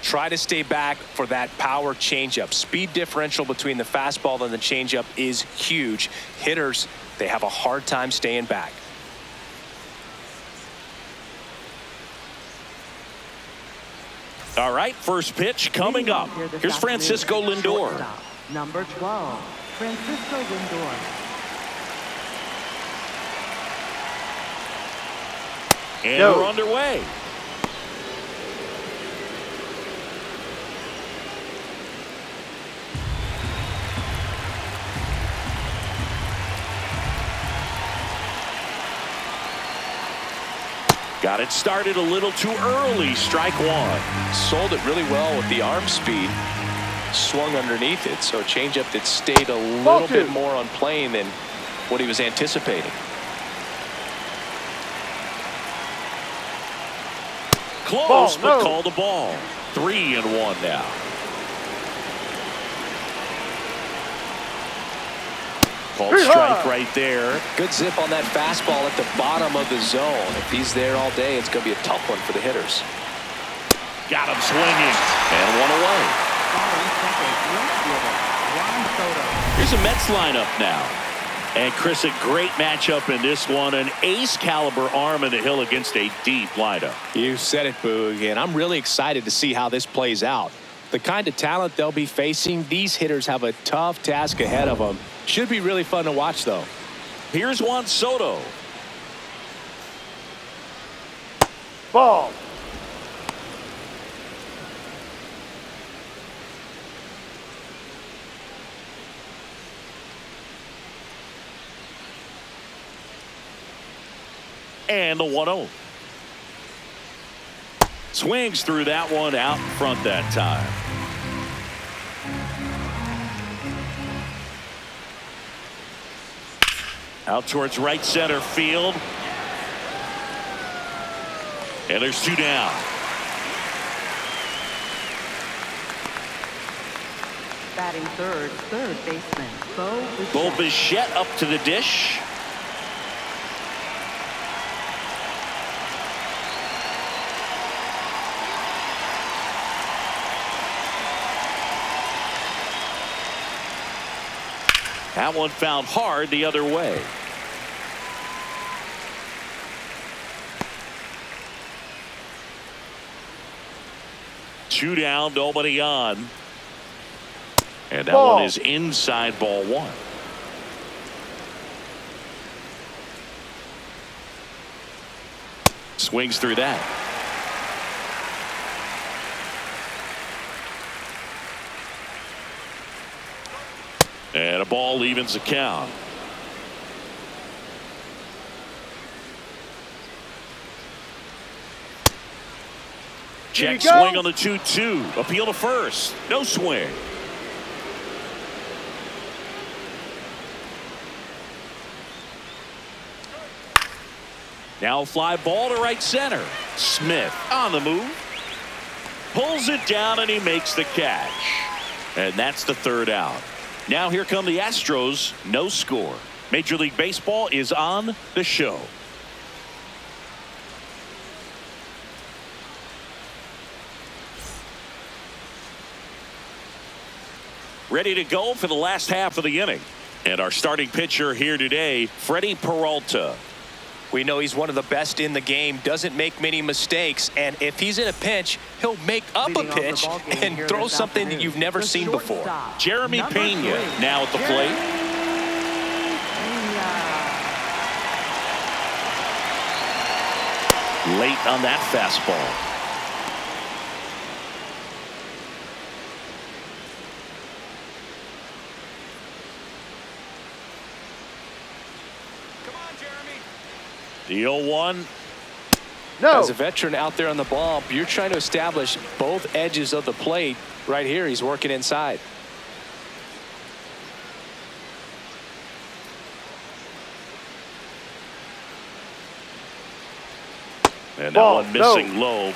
Try to stay back for that power changeup. Speed differential between the fastball and the changeup is huge. Hitters, they have a hard time staying back. All right, first pitch coming up. Here's Francisco Lindor. Number 12, Francisco Lindor. And we're underway. Got it started a little too early. Strike one. Sold it really well with the arm speed. Swung underneath it, so a changeup that stayed a little bit more on plane than what he was anticipating. Close, but called the ball. 3-1 now. Called strike right there. Good zip on that fastball at the bottom of the zone. If he's there all day, it's going to be a tough one for the hitters. Got him swinging. And one away. Here's a Mets lineup now. And Chris, a great matchup in this one. An ace caliber arm in the hill against a deep lineup. You said it, Boog, and I'm really excited to see how this plays out. The kind of talent they'll be facing, these hitters have a tough task ahead of them. Should be really fun to watch, though. Here's Juan Soto. Ball. And the 1-0. Swings through that one out in front that time. Out towards right center field. And there's two down. Batting third baseman, Bo Bichette up to the dish. That one found hard the other way. Two down, nobody on. And that one is inside ball one. Swings through that. And a ball evens the count. Check swing on the 2-2. Appeal to first. No swing. Now fly ball to right center. Smith on the move. Pulls it down and he makes the catch. And that's the third out. Now here come the Astros. No score. Major League Baseball is on the show. Ready to go for the last half of the inning. And our starting pitcher here today, Freddie Peralta. We know he's one of the best in the game, doesn't make many mistakes, and if he's in a pinch, he'll make up a pitch and throw something that you've never seen before. Jeremy Pena now at the plate. Late on that fastball. The 0-1. No. As a veteran out there on the ball, you're trying to establish both edges of the plate. Right here, he's working inside. And that one missing low.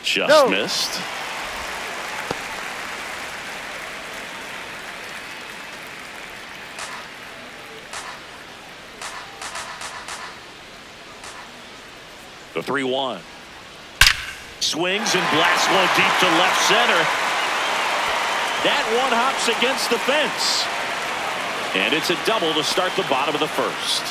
Just missed. The 3-1. Swings and blasts one deep to left center. That one hops against the fence. And it's a double to start the bottom of the first.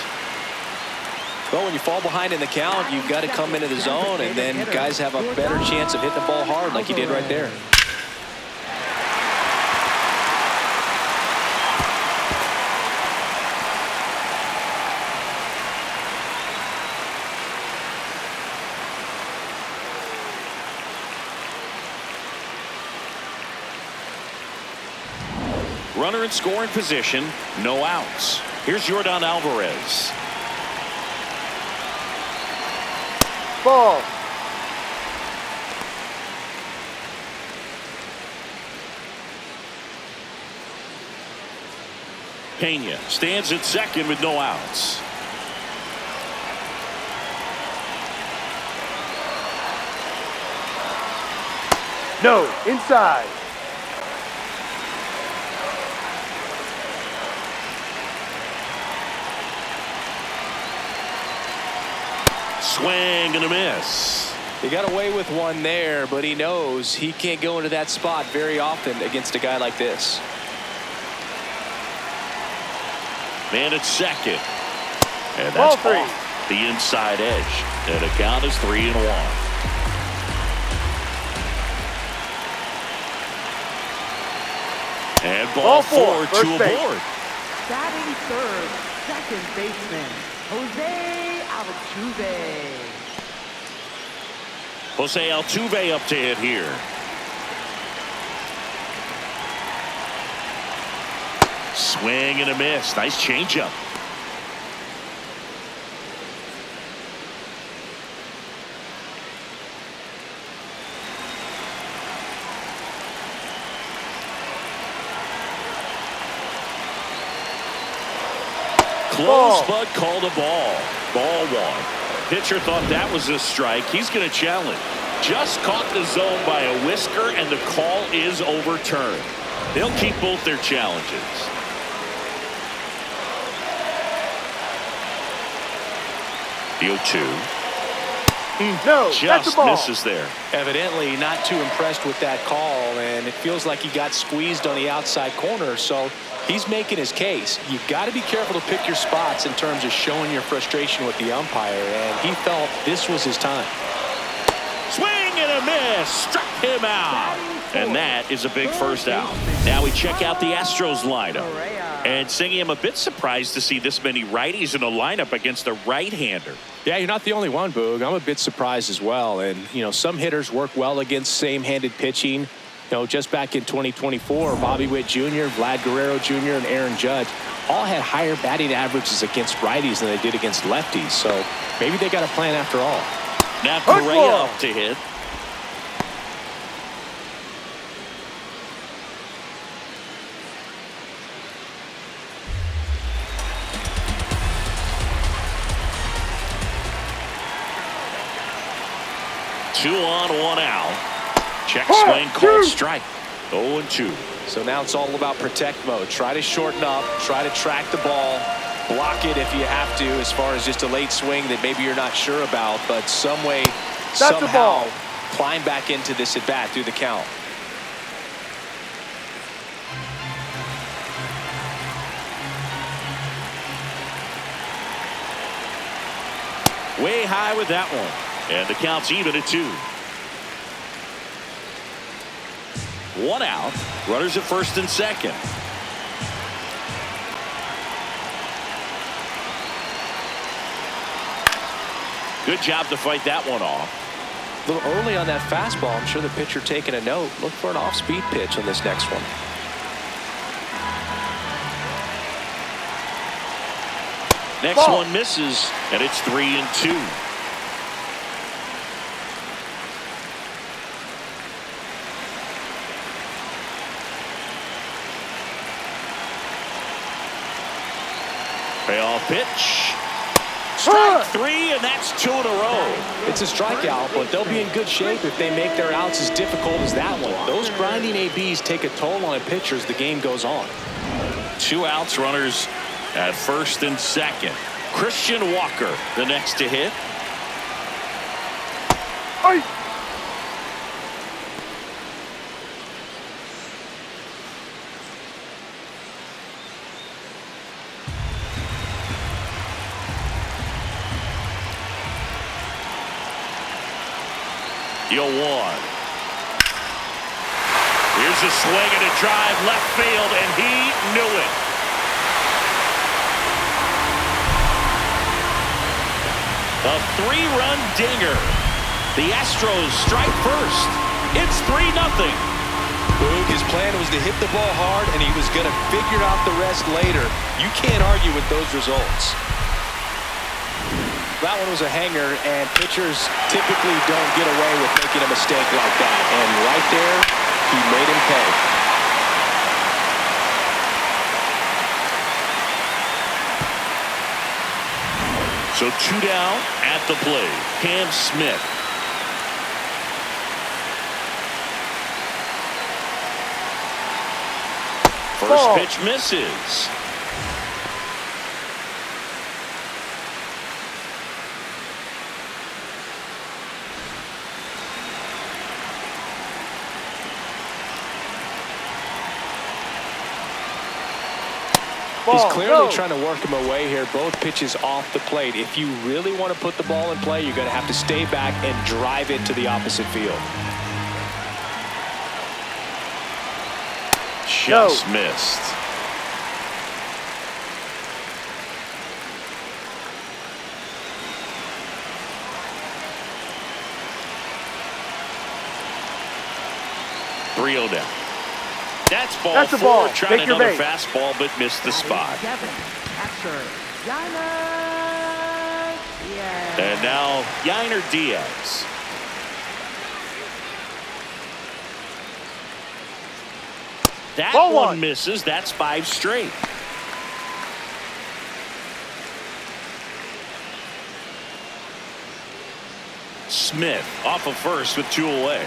Well, when you fall behind in the count, you've got to come into the zone, and then guys have a better chance of hitting the ball hard like you did right there. Runner in scoring position, no outs. Here's Jordan Alvarez. Ball. Pena stands at second with no outs. No, inside. Swing and a miss. He got away with one there, but he knows he can't go into that spot very often against a guy like this. Man at second. And that's off the inside edge. And the count is 3-1. And ball four, two aboard. Batting third, second baseman, Jose Altuve. Jose Altuve up to hit here. Swing and a miss. Nice changeup. Close, but called a ball. Ball one. Pitcher thought that was a strike. He's going to challenge. Just caught the zone by a whisker, and the call is overturned. They'll keep both their challenges. The 0-2. No, just misses there. Evidently not too impressed with that call, and it feels like he got squeezed on the outside corner, so he's making his case. You've got to be careful to pick your spots in terms of showing your frustration with the umpire, and he felt this was his time. Swing and a miss. Struck him out. And that is a big first out. Now we check out the Astros lineup. And Singy, I'm a bit surprised to see this many righties in a lineup against a right-hander. Yeah, you're not the only one, Boog. I'm a bit surprised as well. And, you know, some hitters work well against same-handed pitching. You know, just back in 2024, Bobby Witt Jr., Vlad Guerrero Jr., and Aaron Judge all had higher batting averages against righties than they did against lefties. So maybe they got a plan after all. Now Correa up to hit. Two on, one out. Check swing, called strike. 0-2. So now it's all about protect mode. Try to shorten up, try to track the ball, block it if you have to, as far as just a late swing that maybe you're not sure about, but some way, somehow climb back into this at bat through the count. Way high with that one. And the count's even at 2. One out. Runners at first and second. Good job to fight that one off. A little early on that fastball. I'm sure the pitcher taking a note. Look for an off-speed pitch on this next one. Next one misses, and it's 3-2. Payoff pitch. Strike 3, and that's 2 in a row. It's a strikeout, but they'll be in good shape if they make their outs as difficult as that one. Those grinding ABs take a toll on a pitcher as the game goes on. 2 outs, runners at first and second. Christian Walker, the next to hit. Oi. Deal one. Here's a swing and a drive left field, and he knew it. A three-run dinger. The Astros strike first. It's 3-0. Boog, his plan was to hit the ball hard, and he was going to figure out the rest later. You can't argue with those results. That one was a hanger, and pitchers typically don't get away with making a mistake like that. And right there, he made him pay. So 2 down at the plate. Cam Smith. First pitch misses. He's clearly trying to work him away here. Both pitches off the plate. If you really want to put the ball in play, you're going to have to stay back and drive it to the opposite field. Just missed. Three-0 down. That's ball four. Trying another fastball, but missed the spot. And now Yainer Diaz. That one misses. That's 5 straight. Smith off of first with 2 away.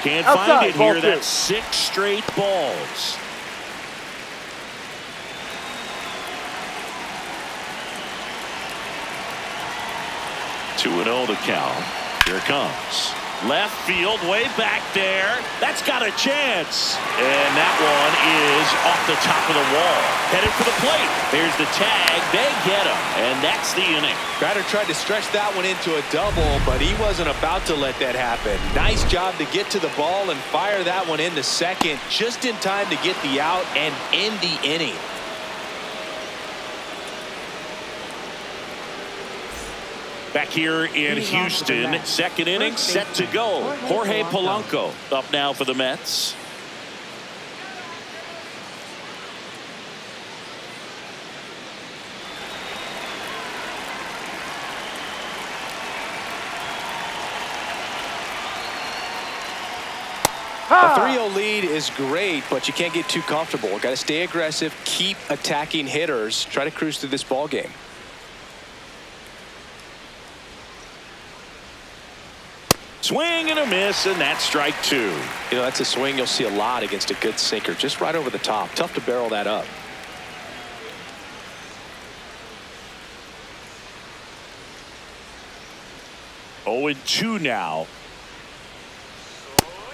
Can't find it here. That's 6 straight balls. Two and 0 to count. Here it comes. Left field, way back there. That's got a chance. And that one is off the top of the wall. Headed for the plate. There's the tag. They get him. And that's the inning. Batter tried to stretch that one into a double, but he wasn't about to let that happen. Nice job to get to the ball and fire that one into second just in time to get the out and end the inning. Back here in Houston, second inning set to go. Jorge Polanco up now for the Mets. A 3-0 lead is great, but you can't get too comfortable. Got to stay aggressive, keep attacking hitters, try to cruise through this ball game. Swing and a miss, and that's strike 2. You know, that's a swing you'll see a lot against a good sinker, just right over the top. Tough to barrel that up. Oh, and 2 now.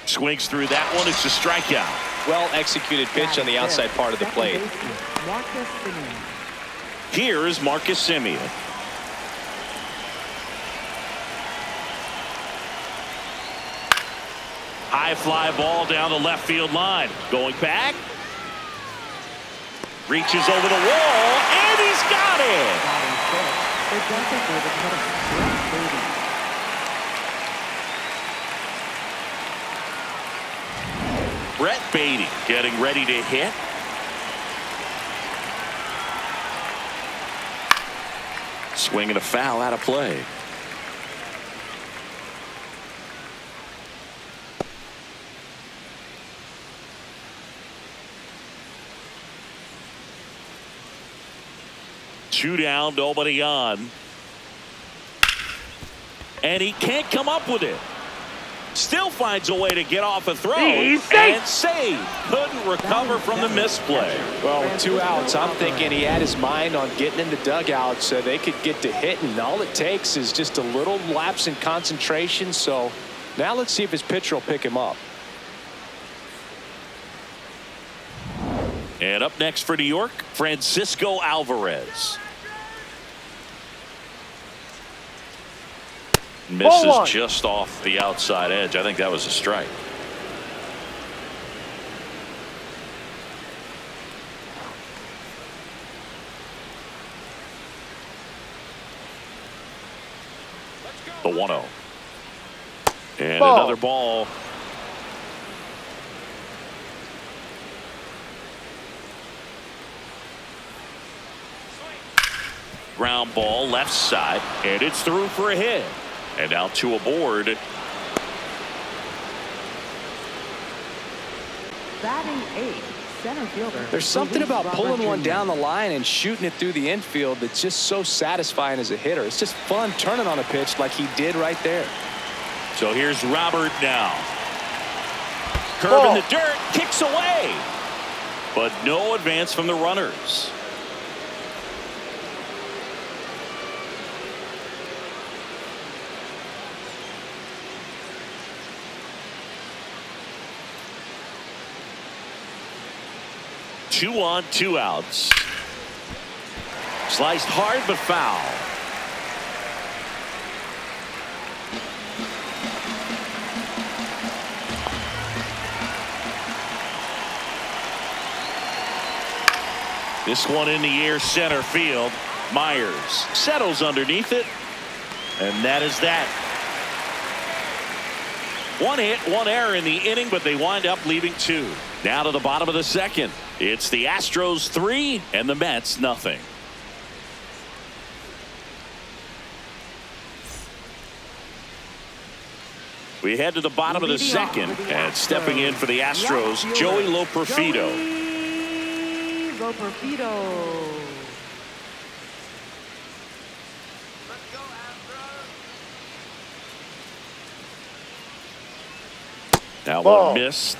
Swings through that one. It's a strikeout. Well executed pitch on the outside part of the plate. Here is Marcus Semien. High fly ball down the left field line. Going back. Reaches over the wall, and he's got it. Brett Beatty getting ready to hit. Swing and a foul out of play. Two down, nobody on. And he can't come up with it. Still finds a way to get off a throw. He's safe. And save. Couldn't recover from the misplay. Well, with 2 outs, I'm thinking he had his mind on getting in the dugout so they could get to hitting. All it takes is just a little lapse in concentration. So now let's see if his pitcher will pick him up. And up next for New York, Francisco Alvarez. Misses just off the outside edge. I think that was a strike. The 1-0. And another ball. Ground ball left side, and it's through for a hit. And now 2 aboard. Batting 8th, center fielder. There's something about pulling one down the line and shooting it through the infield that's just so satisfying as a hitter. It's just fun turning on a pitch like he did right there. So here's Robert now. Curve in the dirt, kicks away. But no advance from the runners. Two on, 2 outs. Sliced hard but foul. This one in the air, center field. Myers settles underneath it, and that is that. 1 hit, 1 error in the inning, but they wind up leaving 2. Now to the bottom of the second. It's the Astros 3 and the Mets nothing. We head to the bottom of the second, and stepping in for the Astros, Joey Loperfido. That one missed.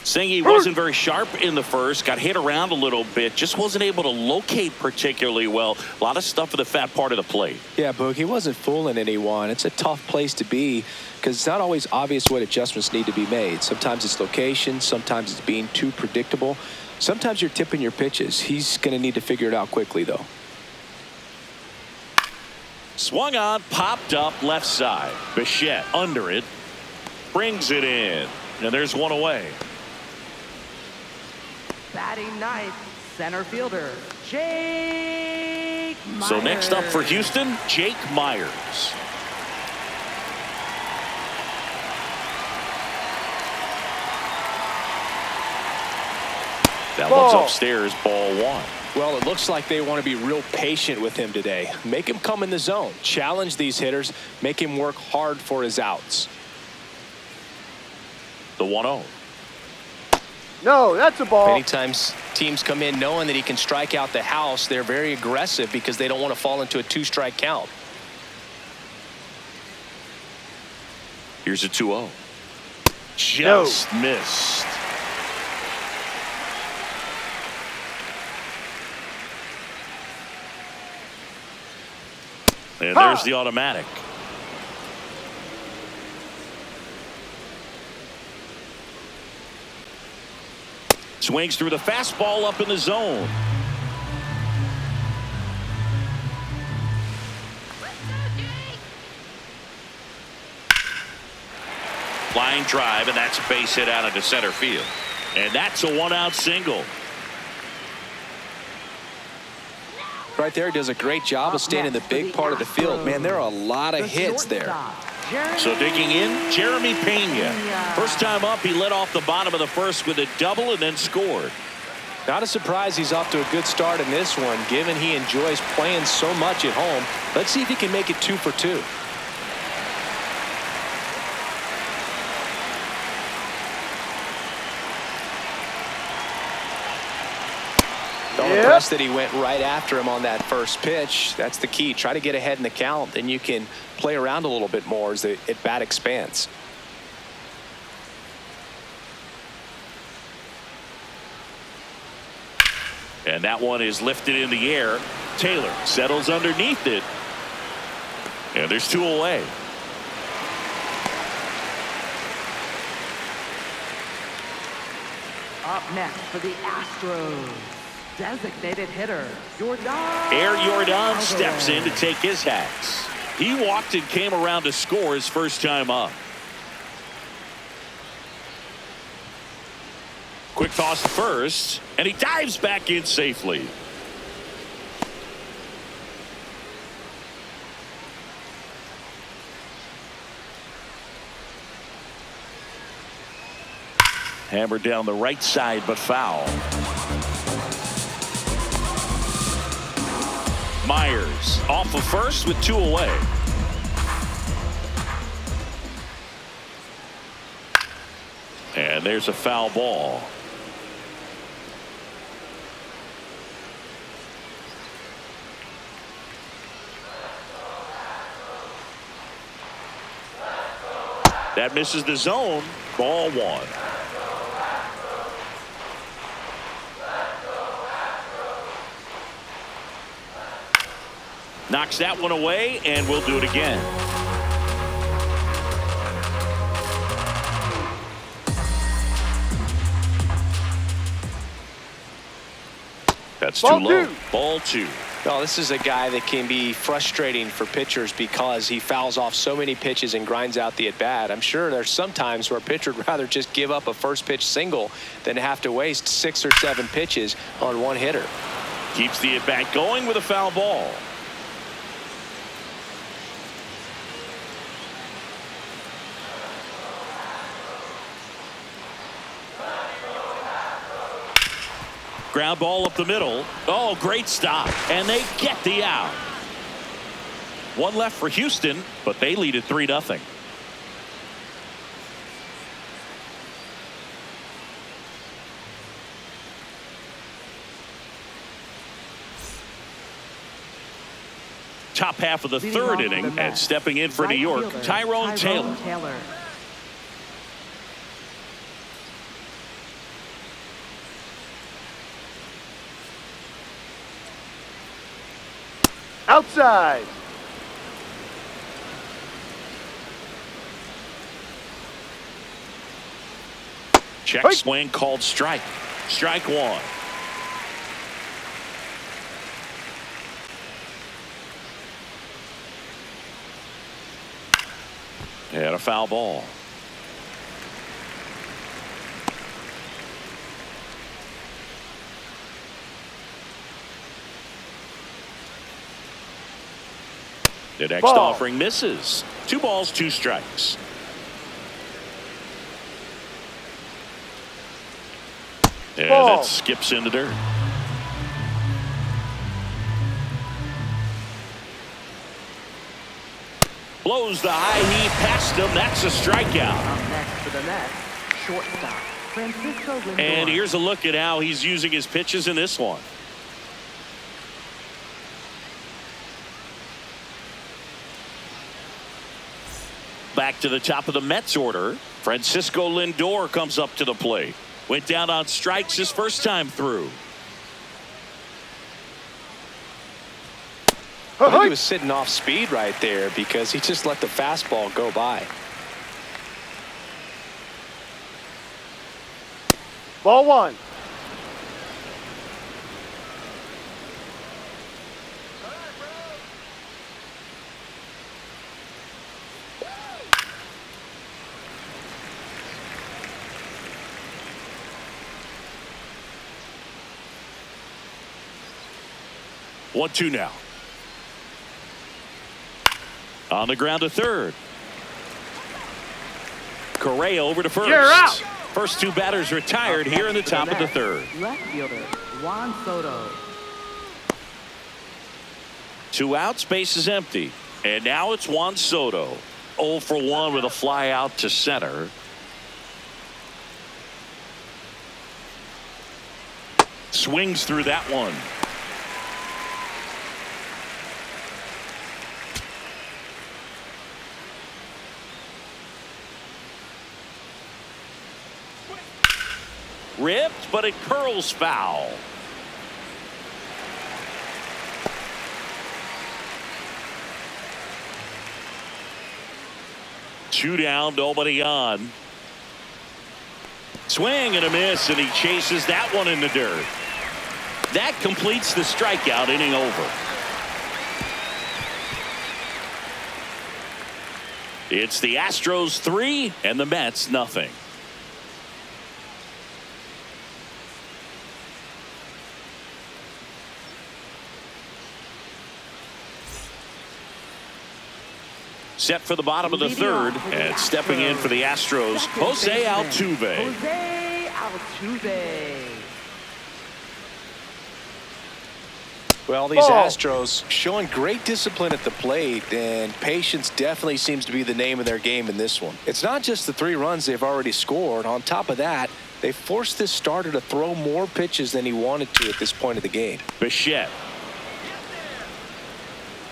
Singy wasn't very sharp in the first, got hit around a little bit, just wasn't able to locate particularly well. A lot of stuff at the fat part of the plate. Yeah, Boog, he wasn't fooling anyone. It's a tough place to be because it's not always obvious what adjustments need to be made. Sometimes it's location, sometimes it's being too predictable. Sometimes you're tipping your pitches. He's going to need to figure it out quickly, though. Swung on, popped up left side. Bichette under it, brings it in, and there's one away. Batting 9th, center fielder, Jake Myers. So next up for Houston, Jake Myers. That one's upstairs, ball 1. Well, it looks like they want to be real patient with him today. Make him come in the zone. Challenge these hitters. Make him work hard for his outs. The 1-0. No, that's a ball. Many times teams come in knowing that he can strike out the house. They're very aggressive because they don't want to fall into a 2-strike count. Here's a 2-0. Just missed. And there's the automatic. Swings through the fastball up in the zone. Flying drive, and that's a base hit out into center field. And that's a 1-out single. Right there, he does a great job of staying in the big part of the field. Man, there are a lot of hits there. So digging in, Jeremy Pena. First time up, he led off the bottom of the first with a double and then scored. Not a surprise he's off to a good start in this one, given he enjoys playing so much at home. Let's see if he can make it 2 for 2. impressed that he went right after him on that first pitch. That's the key. Try to get ahead in the count. Then you can play around a little bit more as the at-bat expands. And that one is lifted in the air. Taylor settles underneath it. And there's 2 away. Up next for the Astros, designated hitter, Jordan. Jordan steps in to take his hats. He walked and came around to score his first time up. Quick toss to first, and he dives back in safely. Hammered down the right side, but foul. Myers off of first with 2 away. And there's a foul ball. That misses the zone. Ball 1. Knocks that one away, and we'll do it again. That's too low. Ball 2. Well, this is a guy that can be frustrating for pitchers because he fouls off so many pitches and grinds out the at-bat. I'm sure there's some times where a pitcher would rather just give up a first pitch single than have to waste 6 or 7 pitches on one hitter. Keeps the at-bat going with a foul ball. Ground ball up the middle. Oh, great stop. And they get the out. 1 left for Houston, but they lead at 3-0. Top half of the 3rd inning, and stepping in for New York, Tyrone Taylor. Outside. Check swing called strike. Strike 1. And a foul ball. The next offering misses. 2 balls, 2 strikes. And it skips in the dirt. Blows the high heat past him. That's a strikeout. Up next for the Mets, shortstop, Francisco Lindor. And here's a look at how he's using his pitches in this one. Back to the top of the Mets order. Francisco Lindor comes up to the plate. Went down on strikes his first time through. I think he was sitting off speed right there because he just let the fastball go by. Ball 1. One, 2 now. On the ground to third. Correa over to first. You're out. First 2 batters retired here in the top of the 3rd. Left fielder, Juan Soto. 2 outs, base is empty. And now it's Juan Soto. 0 for 1 with a fly out to center. swings through that one. Ripped, but it curls foul. Two down, nobody on. Swing and a miss, and he chases that one in the dirt. That completes the strikeout, inning over. It's the Astros 3 and the Mets nothing. Set for the bottom of the third, and stepping in for the Astros, Jose Altuve. Jose Altuve. Well, these Astros showing great discipline at the plate, and patience definitely seems to be the name of their game in this one. It's not just the 3 runs they've already scored. On top of that, they forced this starter to throw more pitches than he wanted to at this point of the game. Bichette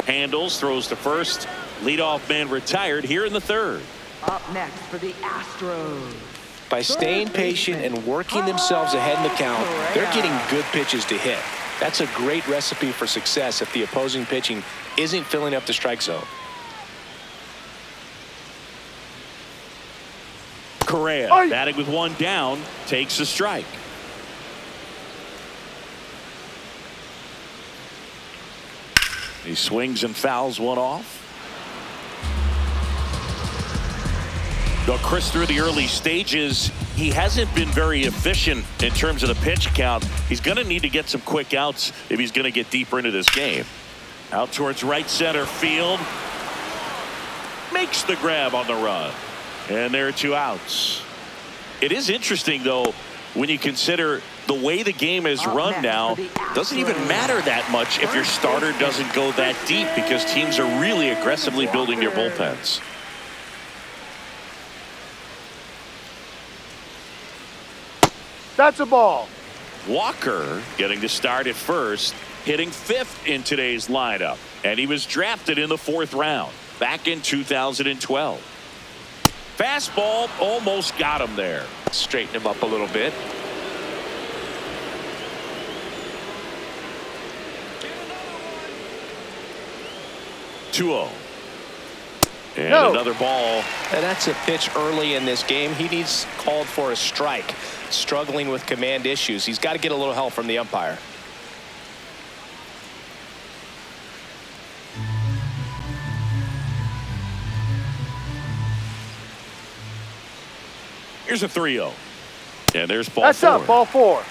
handles, throws to first. Leadoff man retired here in the third. Up next for the Astros. By staying patient and working themselves ahead in the count, they're getting good pitches to hit. That's a great recipe for success if the opposing pitching isn't filling up the strike zone. Correa batting with one down, takes a strike. He swings and fouls one off. Though Chris, through the early stages, he hasn't been very efficient in terms of the pitch count. He's going to need to get some quick outs if he's going to get deeper into this game. Out towards right center field. Makes the grab on the run. And there are 2 outs. It is interesting, though, when you consider the way the game is run now, doesn't even matter that much if your starter doesn't go that deep, because teams are really aggressively building their bullpens. That's a ball. Walker getting to start at first, hitting 5th in today's lineup, and he was drafted in the 4th round back in 2012. Fastball almost got him there. Straighten him up a little bit. And another ball. And that's a pitch early in this game. He needs called for a strike. Struggling with command issues. He's got to get a little help from the umpire. Here's a 3-0. And there's ball 4. That's up, ball 4.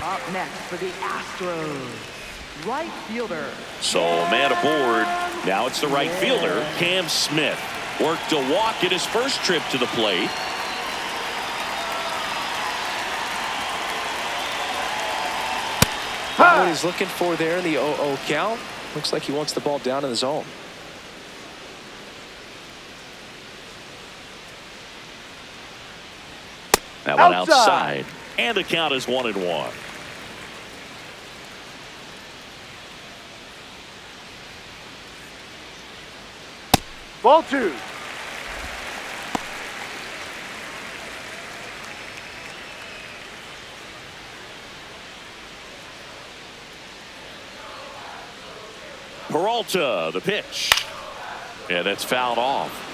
Up next for the Astros, right fielder. So man aboard. Now it's the right fielder, Cam Smith. Worked a walk at his first trip to the plate. What he's looking for there in the 0-0 count. Looks like he wants the ball down in the zone. That one outside. And the count is 1-1. Ball 2. Peralta, the pitch. And that's fouled off.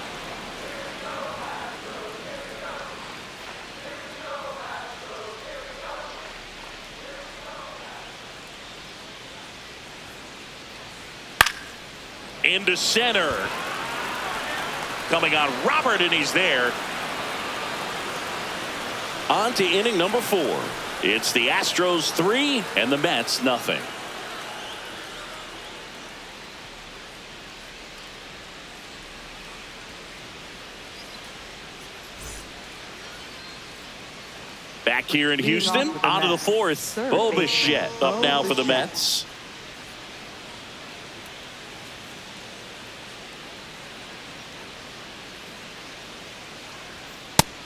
Into center. Coming on Robert, and he's there. On to inning number 4. It's the Astros 3 and the Mets nothing. Back here in Houston, on to the 4th. Bo Bichette up now for the Mets.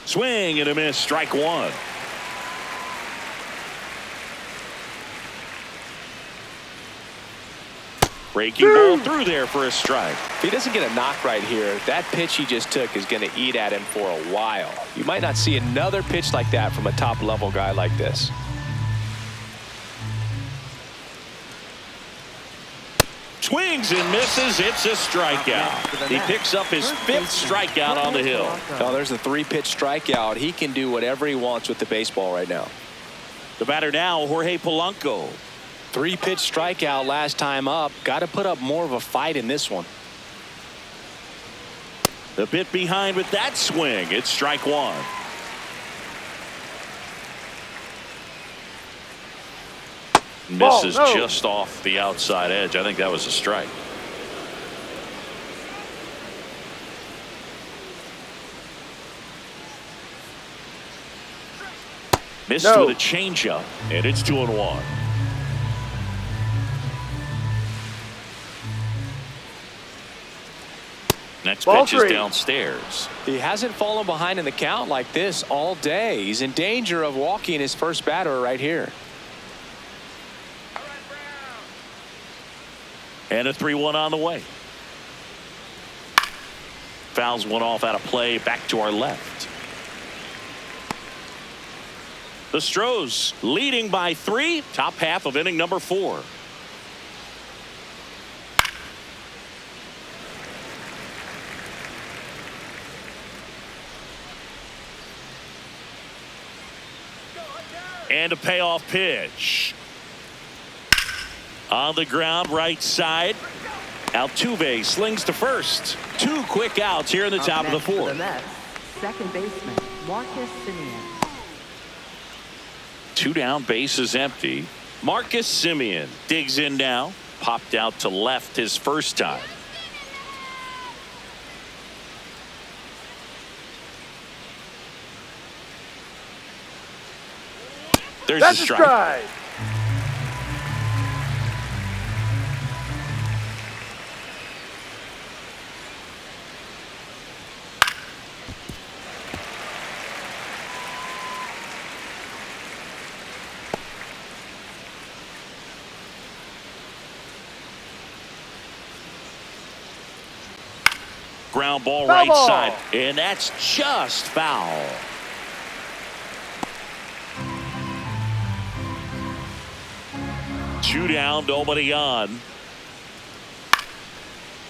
Swing and a miss, strike 1. Breaking ball through there for a strike. If he doesn't get a knock right here, that pitch he just took is going to eat at him for a while. You might not see another pitch like that from a top-level guy like this. Swings and misses. It's a strikeout. He picks up his 5th strikeout on the hill. Oh, there's a 3-pitch strikeout. He can do whatever he wants with the baseball right now. The batter now, Jorge Polanco. 3-pitch strikeout last time up. Got to put up more of a fight in this one. A bit behind with that swing. It's strike 1. Misses just off the outside edge. I think that was a strike. Missed with a changeup, and it's 2-1. Next pitch is downstairs. He hasn't fallen behind in the count like this all day. He's in danger of walking his first batter right here. And a 3-1 on the way. Fouls one off out of play. Back to our left. The Astros leading by 3. Top half of inning number 4. And a payoff pitch. On the ground, right side. Altuve slings to first. 2 quick outs here in the top of the 4th. The Mets, second baseman Marcus Semien. 2 down, bases empty. Marcus Semien digs in now. Popped out to left his first time. There's a strike. Ground ball right side, and that's just foul. Two down, nobody on.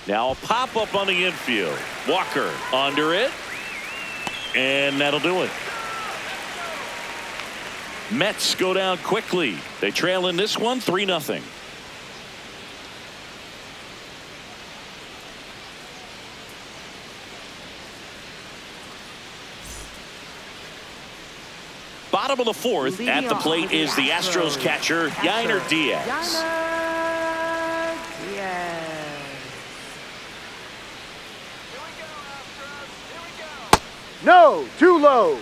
Now a pop up on the infield. Walker under it, and that'll do it. Mets go down quickly. They trail in this one 3-0. Bottom of the 4th, at the plate is the Astros catcher, Yainer Diaz. No, too low.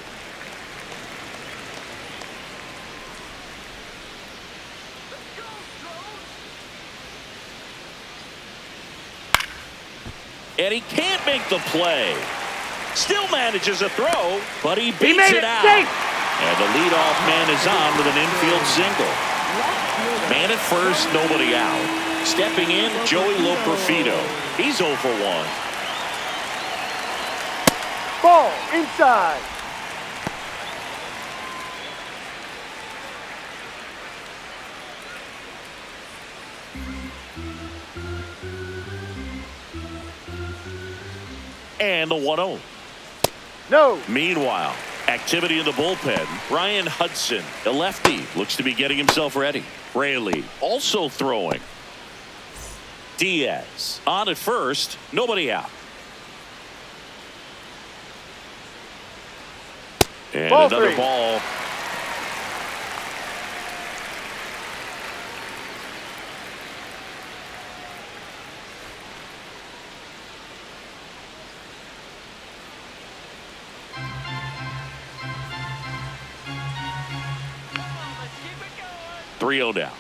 And he can't make the play. Still manages a throw, but he beats it out. Safe. And the leadoff man is on with an infield single. Man at first, nobody out. Stepping in, Joey Loperfido. He's 0 for 1. Ball inside. And the 1-0. No. Meanwhile, activity in the bullpen. Ryan Hudson, the lefty, looks to be getting himself ready. Raley also throwing. Diaz on at first, nobody out. And Ball another 3. ball. Three-0 down.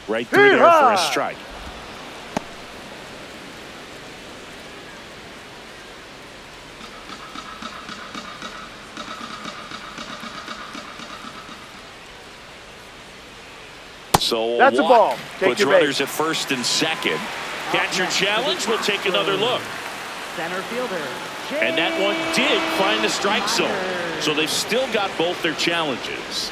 Right through there for a strike. So That's a ball. Take puts your runners base. at first and second. Catcher challenge. We'll take another look. Center fielder. And that one did find the strike zone. So they've still got both their challenges.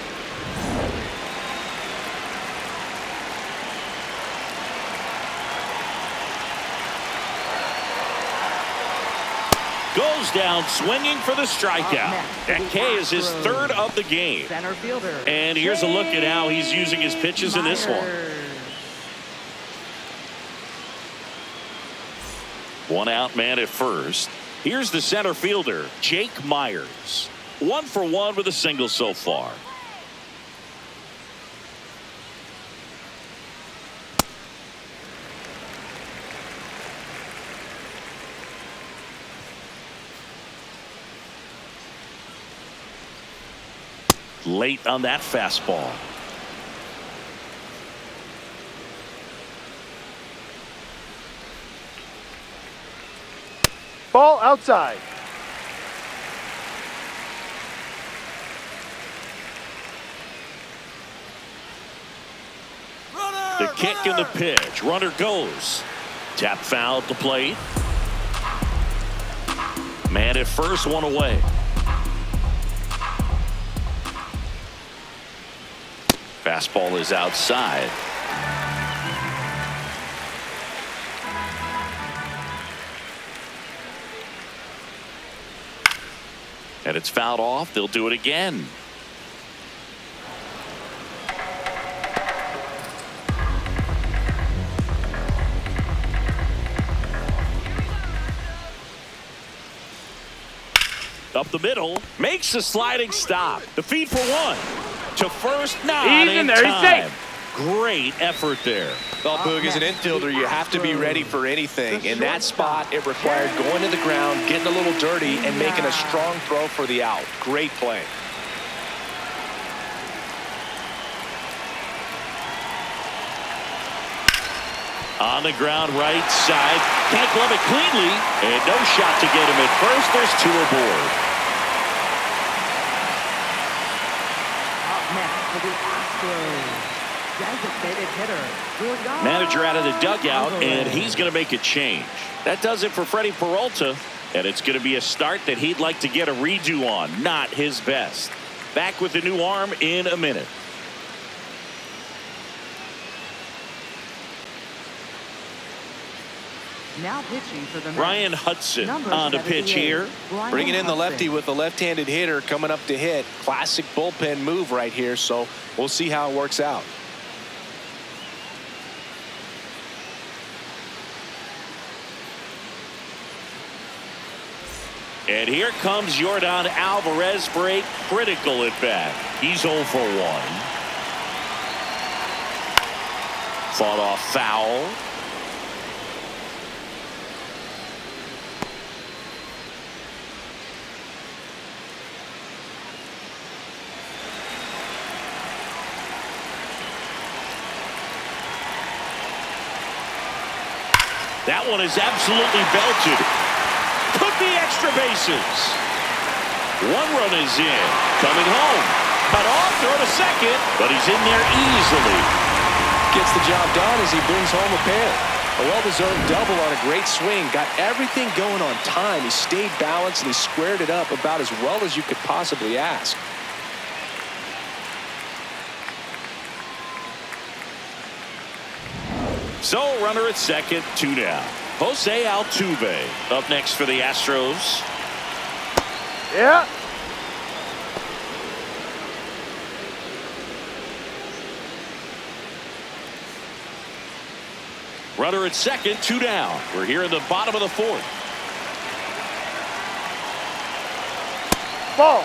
Goes down swinging for the strikeout. That K is his third of the game. Center fielder. And here's a look at how he's using his pitches in this one. One out man at first. Here's the center fielder, Jake Myers. 1 for 1 with a single so far. Late on that fastball. Ball outside. The kick and the pitch. Runner goes. Tap foul at the plate. Man at first, one away. Fastball is outside. And it's fouled off. They'll do it again. Up the middle, makes a sliding stop. The feed for one. To first, not in there, he's time. safe. Great effort there. Well, Boog, as an infielder, you have to be ready for anything. In that spot, it required going to the ground, getting a little dirty, and making a strong throw for the out. Great play. On the ground, right side. Can't glove it cleanly. And no shot to get him at first. There's two aboard. For the Astros, designated hitter. Manager out of the dugout, and he's going to make a change. That does it for Freddie Peralta, and it's going to be a start that he'd like to get a redo on. Not his best. Back with the new arm in a minute. Now pitching for the Ryan Mets. Hudson Number on the pitch 78, here. Ryan Bringing in the Hudson. lefty with a left-handed hitter coming up to hit. Classic bullpen move right here, so we'll see how it works out. And here comes Yordan Alvarez for a critical at bat. He's 0 for 1. Fought off foul. That one is absolutely belted. Could be extra bases. One run is in. Coming home. Cut off, throw to second, but he's in there easily. Gets the job done as he brings home a pair. A well-deserved double on a great swing. Got everything going on time. He stayed balanced and he squared it up about as well as you could possibly ask. So, runner at second, 2 down. Jose Altuve up next for the Astros. Yeah. Runner at second, 2 down. We're here in the bottom of the 4th. Ball.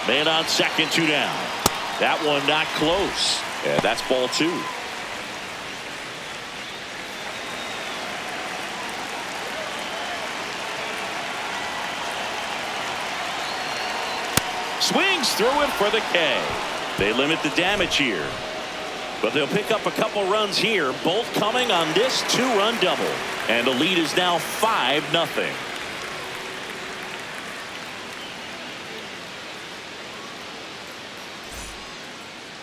Man on second, 2 down. That one not close. And that's ball 2. Swings through it for the K. They limit the damage here, but they'll pick up a couple runs here, both coming on this 2-run double. And the lead is now 5-0.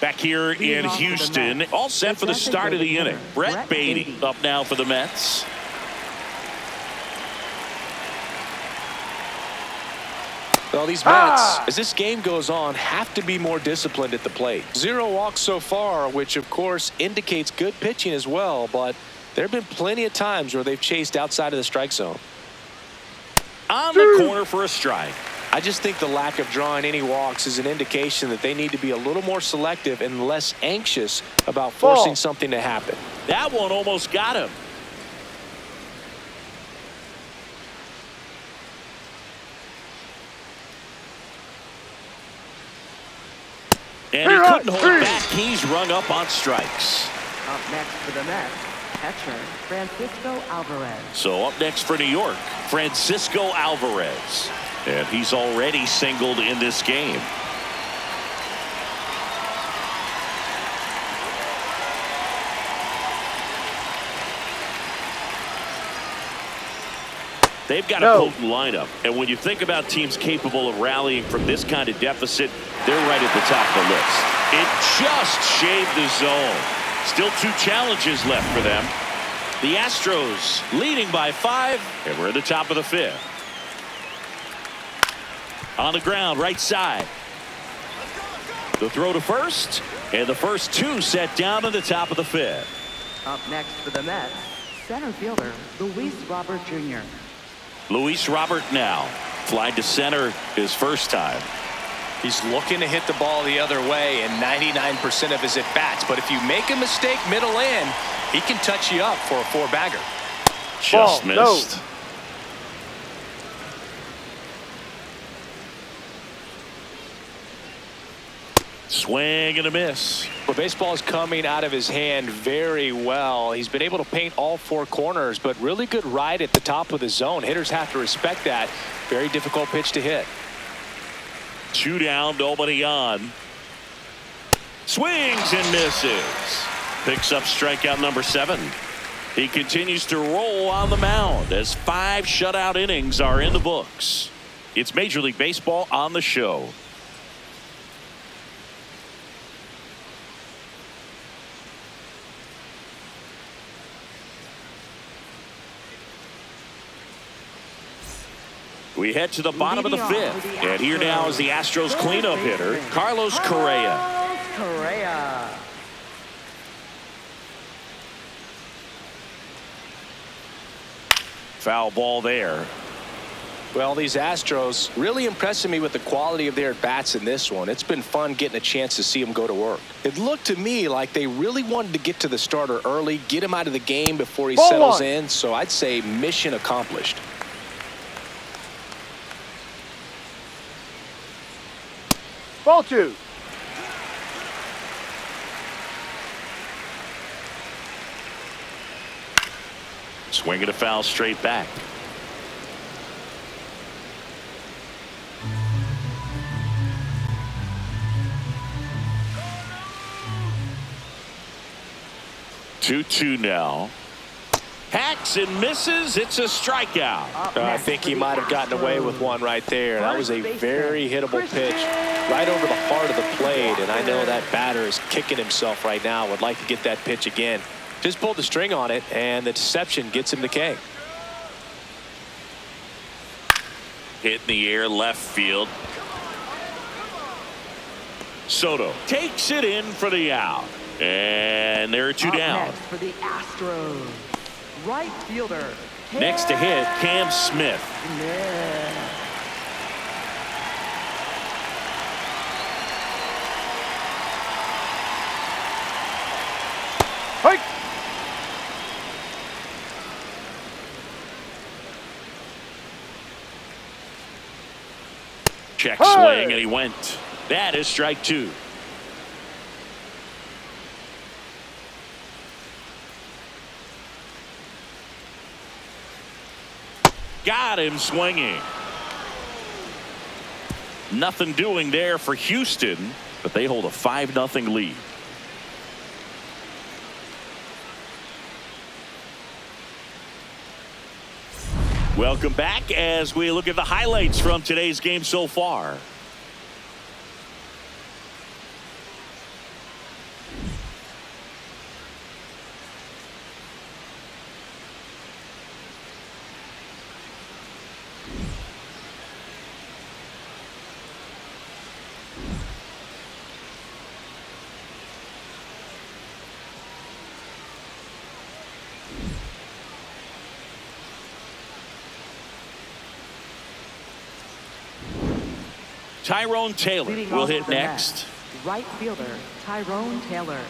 Back here in Houston, all set for the start of the inning. Brett Beatty up now for the Mets. Well, these Mets, as this game goes on, have to be more disciplined at the plate. 0 walks so far, which of course indicates good pitching as well, but there have been plenty of times where they've chased outside of the strike zone. On the corner for a strike. I just think the lack of drawing any walks is an indication that they need to be a little more selective and less anxious about forcing something to happen. That one almost got him. And he couldn't hold back. He's rung up on strikes. Up next for the Mets, catcher Francisco Alvarez. So up next for New York, Francisco Alvarez. And he's already singled in this game. They've got a potent lineup. And when you think about teams capable of rallying from this kind of deficit, they're right at the top of the list. It just shaved the zone. Still 2 challenges left for them. The Astros leading by 5, and we're at the top of the 5th. On the ground, right side. The throw to first, and the first 2 set down at the top of the 5th. Up next for the Mets, center fielder Luis Robert Jr. Luis Robert now flied to center his first time. He's looking to hit the ball the other way in 99% of his at-bats, but if you make a mistake middle in, he can touch you up for a 4-bagger. Just missed. Swing and a miss. Well, baseball is coming out of his hand very well. He's been able to paint all 4 corners, but really good ride at the top of the zone. Hitters have to respect that. Very difficult pitch to hit. 2 down, nobody on. Swings and misses. Picks up strikeout number 7. He continues to roll on the mound as 5 shutout innings are in the books. It's Major League Baseball on the show. We head to the bottom of the 5th. And here now is the Astros cleanup hitter, Carlos Correa. Foul ball there. Well, these Astros really impressing me with the quality of their at-bats in this one. It's been fun getting a chance to see them go to work. It looked to me like they really wanted to get to the starter early, get him out of the game before he settles in. So I'd say mission accomplished. Ball 2. Swing and a foul straight back. Two now. Hacks and misses. It's a strikeout. I think he might have gotten away with one right there. That was a very hittable pitch right over the heart of the plate, and I know that batter is kicking himself right now. Would like to get that pitch again. Just pulled the string on it, and the deception gets him the K. Hit in the air, left field. Soto takes it in for the out, and there are 2 down. Next for the Astros, right fielder. Next to hit, Cam Smith. Hike. Check swing, and he went. That is strike 2. Got him swinging. Nothing doing there for Houston, but they hold a 5-0 lead. Welcome back as we look at the highlights from today's game so far. Tyrone Taylor Leading will off hit for the next. Mets, right fielder Tyrone Taylor.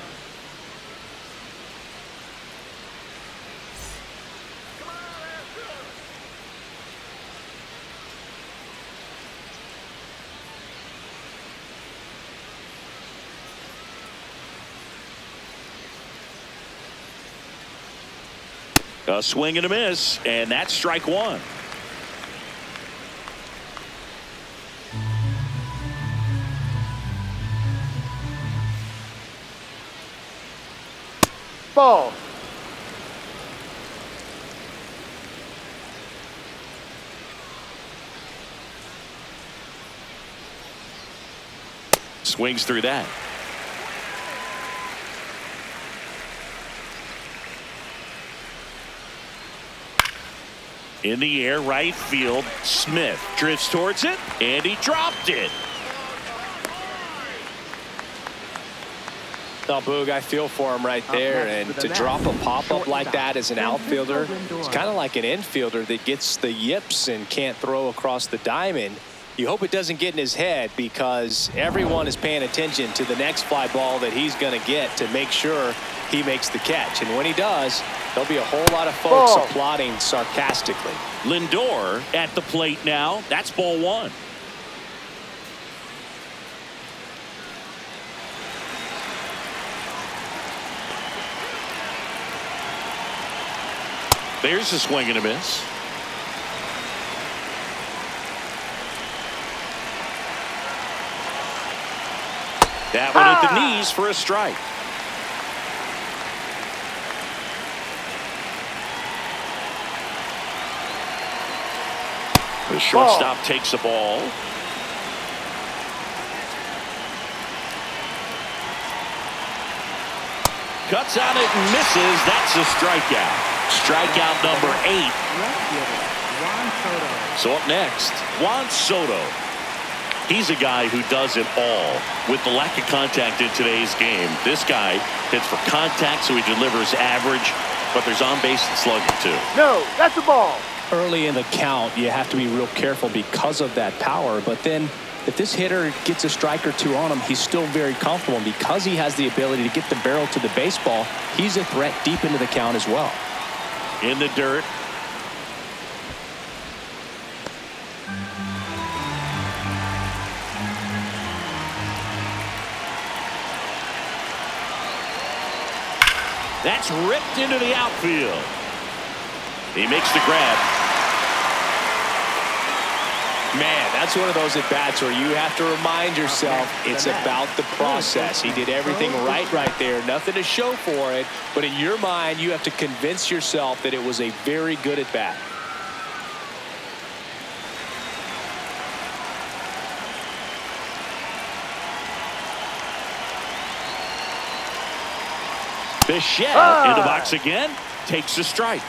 A swing and a miss, and that's strike one. Ball. Swings through that. In the air, right field. Smith drifts towards it, and he dropped it. Oh, Boog, I feel for him right there. And to drop a pop-up like that as an outfielder, it's kind of like an infielder that gets the yips and can't throw across the diamond. You hope it doesn't get in his head, because everyone is paying attention to the next fly ball that he's going to get to make sure he makes the catch. And when he does, there'll be a whole lot of folks applauding sarcastically. Lindor at the plate now. That's ball one. There's a swing and a miss. That one at the knees for a strike. The shortstop takes the ball. Cuts on it and misses. That's a strikeout. Strikeout number 8. So up next, Juan Soto. He's a guy who does it all. With the lack of contact in today's game, this guy hits for contact, so he delivers average, but there's on base and slugging too. No, that's a ball. Early in the count, you have to be real careful because of that power. But then if this hitter gets a strike or two on him, he's still very comfortable. And because he has the ability to get the barrel to the baseball, he's a threat deep into the count as well. In the dirt. That's ripped into the outfield. He makes the grab. Man, that's one of those at-bats where you have to remind yourself it's about the process. He did everything right there. Nothing to show for it. But in your mind, you have to convince yourself that it was a very good at-bat. Bichette in the box again. Takes a strike.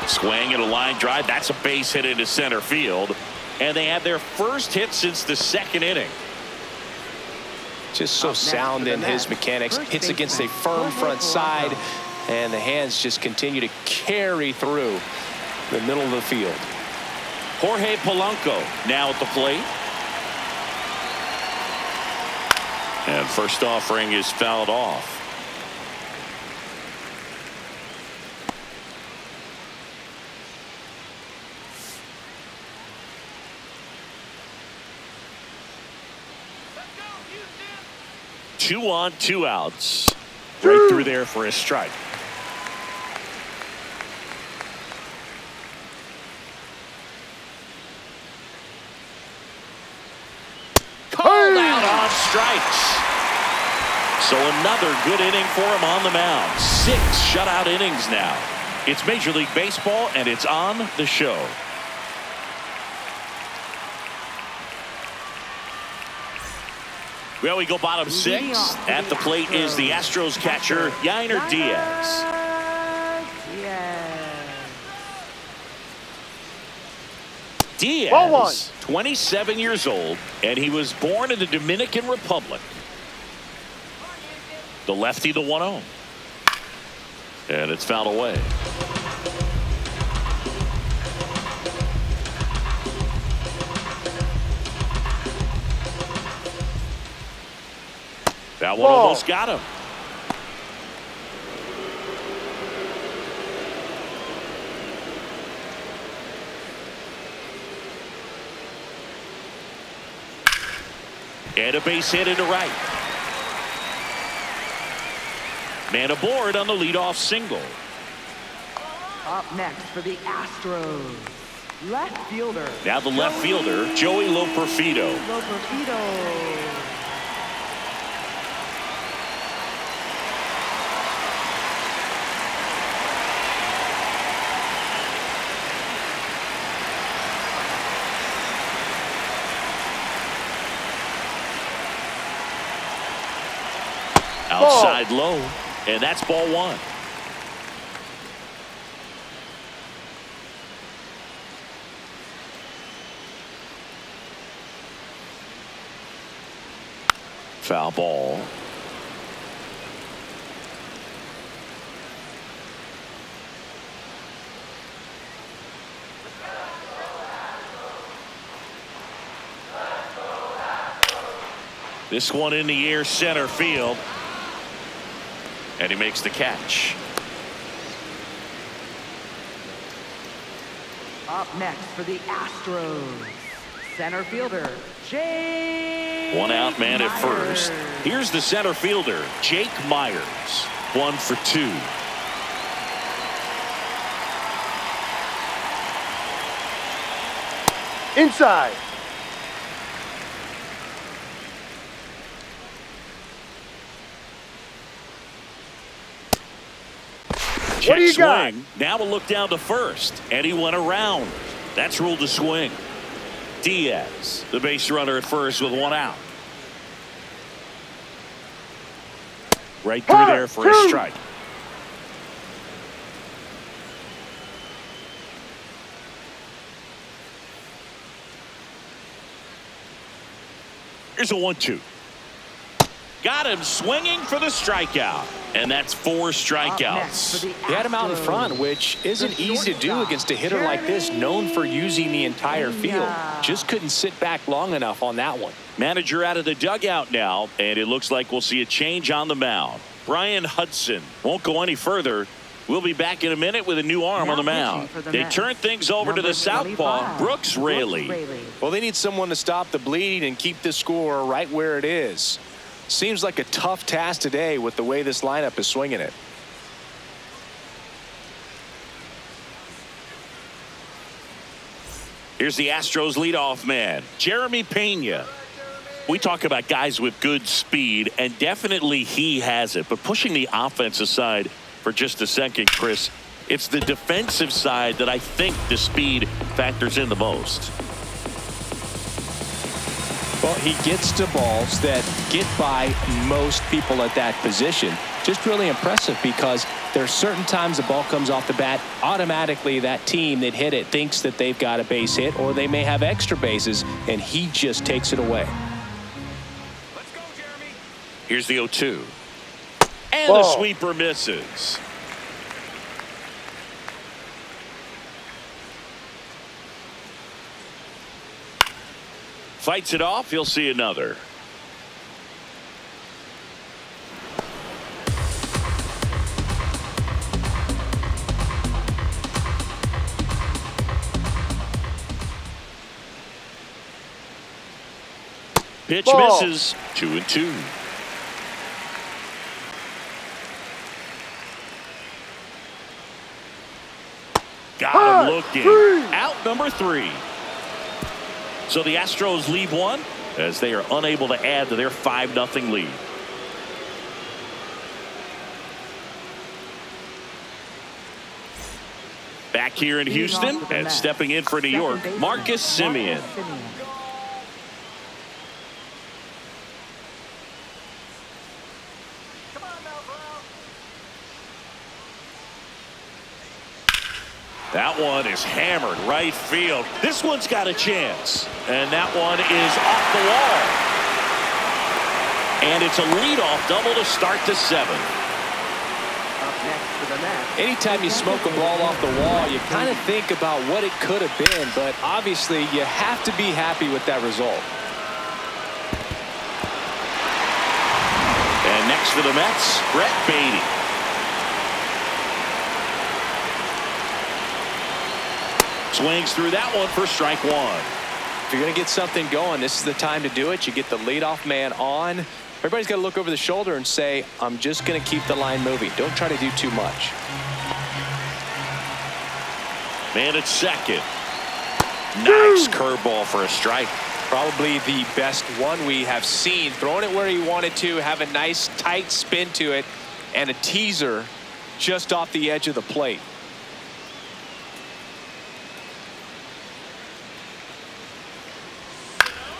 Swing and a line drive. That's a base hit into center field. And they have their first hit since the second inning. Just so sound in his mechanics. Hits against a firm front side. And the hands just continue to carry through the middle of the field. Jorge Polanco now at the plate. And first offering is fouled off. Two on, 2 outs. Right through there for a strike. strikes. So another good inning for him on the mound. 6 shutout innings now. It's Major League Baseball, and it's on the show. Well, we go bottom 6. At the plate is the Astros catcher, Yainer Diaz. Diaz, 27 years old, and he was born in the Dominican Republic. The lefty, the 1-0. And it's fouled away. That one almost got him. And a base hit into right. Man aboard on the leadoff single. Up next for the Astros, left fielder. Now the left fielder, Joey Loperfido. Outside low, and that's ball 1. Foul ball. This one in the air, center field. And he makes the catch. Up next for the Astros, center fielder, Jake. One out, man at first. Here's the center fielder, Jake Myers. 1 for 2. Inside. What do you got? Swing. Now a look down to first, and he went around. That's ruled a swing. Diaz, the base runner at first with 1 out. Right through there for a strike. Here's a 1-2. Got him swinging for the strikeout. And that's 4 strikeouts. He had him out in front, which isn't easy to do against a hitter like this, known for using the entire field. Just couldn't sit back long enough on that one. Manager out of the dugout now, and it looks like we'll see a change on the mound. Brian Hudson won't go any further. We'll be back in a minute with a new arm on the mound. They turn things over to the southpaw, Brooks Raley. Well, they need someone to stop the bleeding and keep the score right where it is. Seems like a tough task today with the way this lineup is swinging it. Here's the Astros leadoff man, Jeremy Pena. We talk about guys with good speed, and definitely he has it. But pushing the offense aside for just a second, Chris, it's the defensive side that I think the speed factors in the most. Well, he gets to balls that get by most people at that position. Just really impressive because there's certain times the ball comes off the bat, automatically that team that hit it thinks that they've got a base hit, or they may have extra bases, and he just takes it away. Let's go, Jeremy. Here's the 0-2. And the sweeper misses. Fights it off. He'll see another. Pitch misses. 2-2. Got him looking. Out number 3. So the Astros leave 1 as they are unable to add to their 5-0 lead. Back here in Houston and stepping in for New York, Marcus Semien. That one is hammered right field. This one's got a chance. And that one is off the wall. And it's a leadoff double to start the 7th. Anytime you smoke a ball off the wall, you kind of think about what it could have been, but obviously you have to be happy with that result. And next for the Mets, Brett Beatty. Swings through that one for strike 1. If you're going to get something going, this is the time to do it. You get the leadoff man on. Everybody's got to look over the shoulder and say, I'm just going to keep the line moving. Don't try to do too much. Man at second. Nice curveball for a strike. Probably the best one we have seen. Throwing it where he wanted to, have a nice tight spin to it, and a teaser just off the edge of the plate.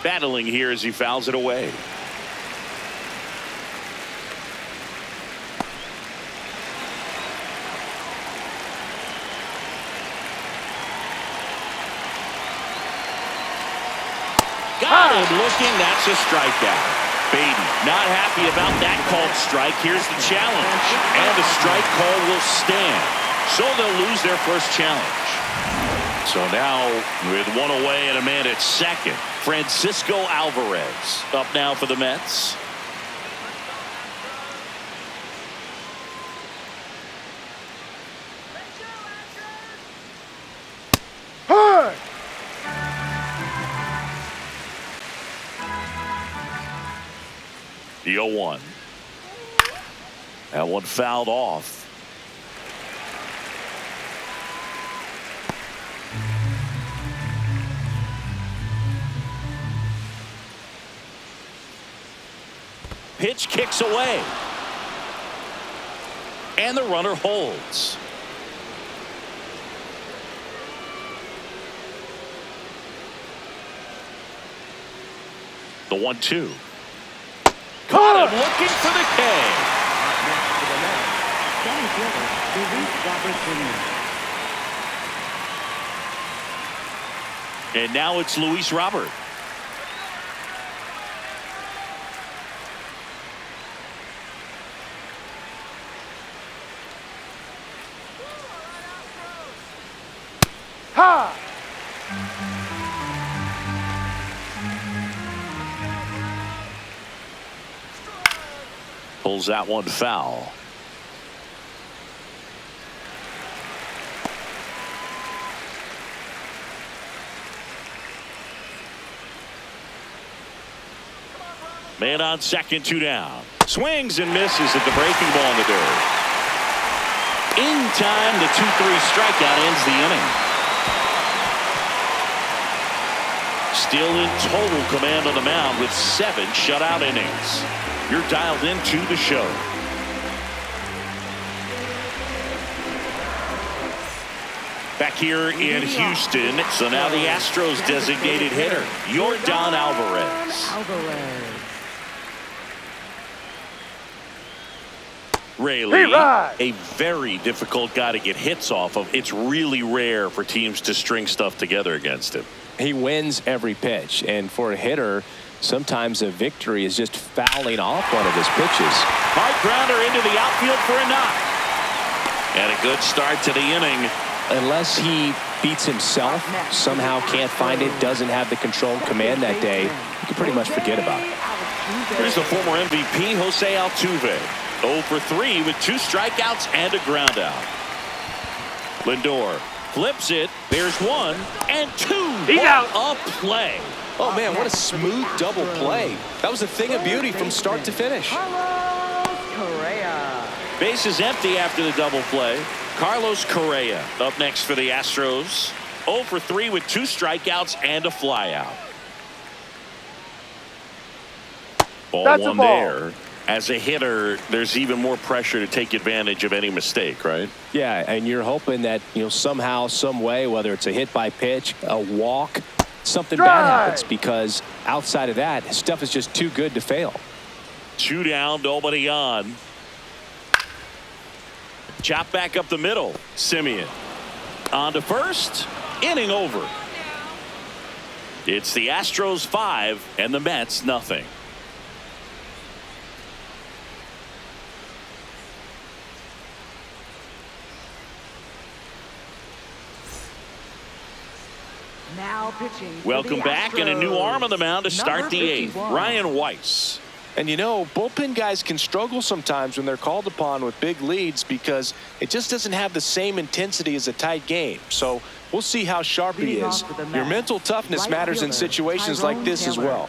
Battling here as he fouls it away. Got him looking. That's a strikeout. Beatty not happy about that called strike. Here's the challenge. And the strike call will stand. So they'll lose their first challenge. So now with one away and a man at second, Francisco Alvarez up now for the Mets. Hard. The 0-1. That one fouled off. Pitch kicks away. And the runner holds. The 1-2. Caught him looking for the K. And now it's Luis Robert. Ha! Pulls that one foul. Man on second, 2 down. Swings and misses at the breaking ball in the dirt. In time, the 2-3 strikeout ends the inning. Still in total command on the mound with 7 shutout innings. You're dialed into the show. Back here in Houston, so now the Astros designated hitter, Yordan Alvarez. Rayleigh, a very difficult guy to get hits off of. It's really rare for teams to string stuff together against him. He wins every pitch, and for a hitter, sometimes a victory is just fouling off one of his pitches. Hard grounder into the outfield for a knock. And a good start to the inning. Unless he beats himself, somehow can't find it, doesn't have the control command that day, you can pretty much forget about it. Here's the former MVP, Jose Altuve. 0 for 3 with 2 strikeouts and a ground out. Lindor flips it. There's 1 and 2. He's out. A play. Oh, man, what a smooth double play. That was a thing of beauty from start to finish. Base is empty after the double play. Carlos Correa up next for the Astros. 0 for 3 with 2 strikeouts and a flyout. Ball That's a one ball. there. As a hitter, there's even more pressure to take advantage of any mistake, right? Yeah, and you're hoping that, somehow, some way, whether it's a hit by pitch, a walk, something bad happens, because outside of that, his stuff is just too good to fail. 2 down, nobody on. Chop back up the middle. Simeon on to first. Inning over. It's the Astros 5 and the Mets nothing. Now pitching. Welcome back, and a new arm on the mound to start the 8th. Ryan Weiss. And bullpen guys can struggle sometimes when they're called upon with big leads because it just doesn't have the same intensity as a tight game. So we'll see how sharp he is. Your mental toughness matters in situations like this as well.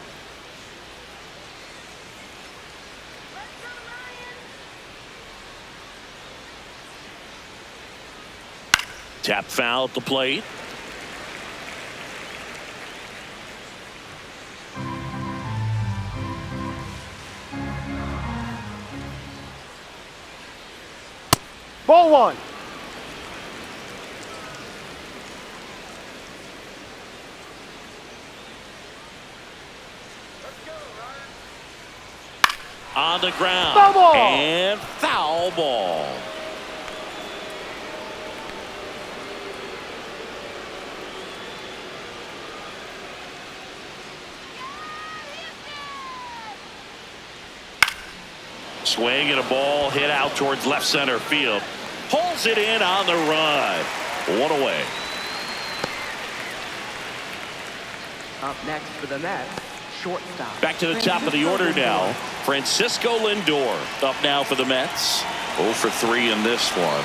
Tap foul at the plate. Ball one. On the ground. Foul ball. And foul ball. Swing and a ball hit out towards left center field. Pulls it in on the run. 1 away. Up next for the Mets, shortstop. Back to the top of the order now. Francisco Lindor up now for the Mets. 0 for 3 in this one.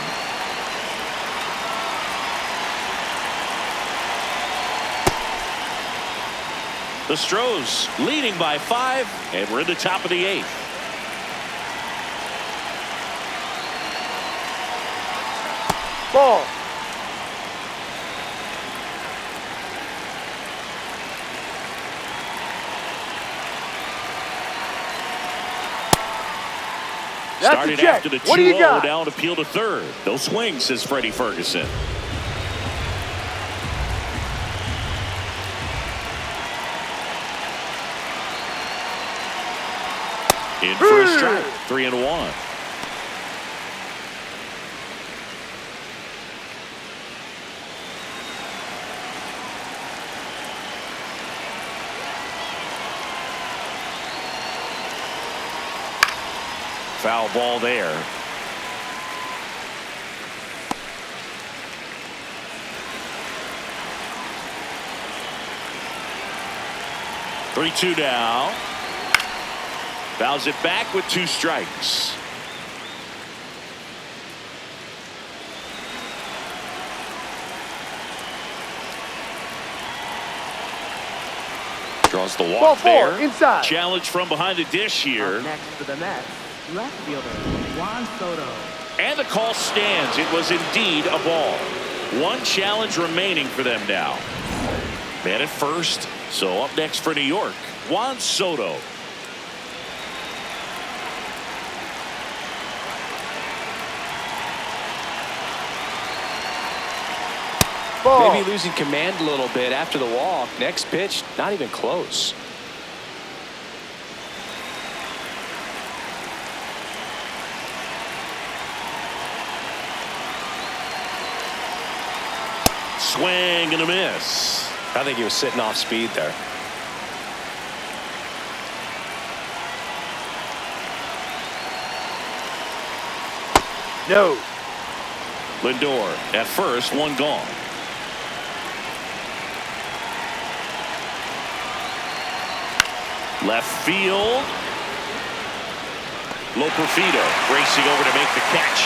The Astros leading by 5, and we're in the top of the 8th. Ball. That's Started a check. after the What do you 2-0, got? down appeal to third. No swings, says Freddie Ferguson. In for a strike. 3-1. Foul ball there. Three-two now. Fouls it back with 2 strikes. Draws the walk Ball 4, there. inside. Challenge from behind the dish here. Up next for the Mets, left fielder Juan Soto. And the call stands. It was indeed a ball. 1 challenge remaining for them now. Man at first. So up next for New York, Juan Soto. Ball. Maybe losing command a little bit after the walk. Next pitch, not even close. Swing and a miss. I think he was sitting off speed there. No. Lindor at first, 1 gone. Left field. Loperfido racing over to make the catch.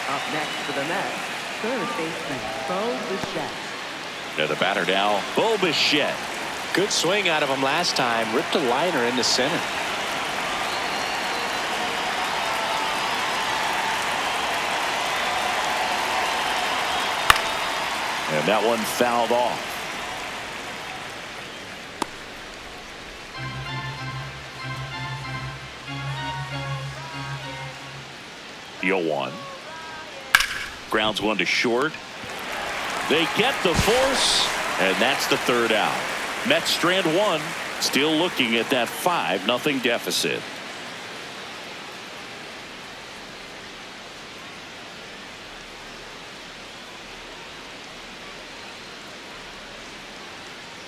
Up next for the Mets, third baseman Bo Bichette. Now the batter now, Bo Bichette. Good swing out of him last time. Ripped a liner into center. And that one fouled off. The 0-1. Grounds one to short. They get the force, and that's the third out. Mets strand one, still looking at that 5-0 deficit.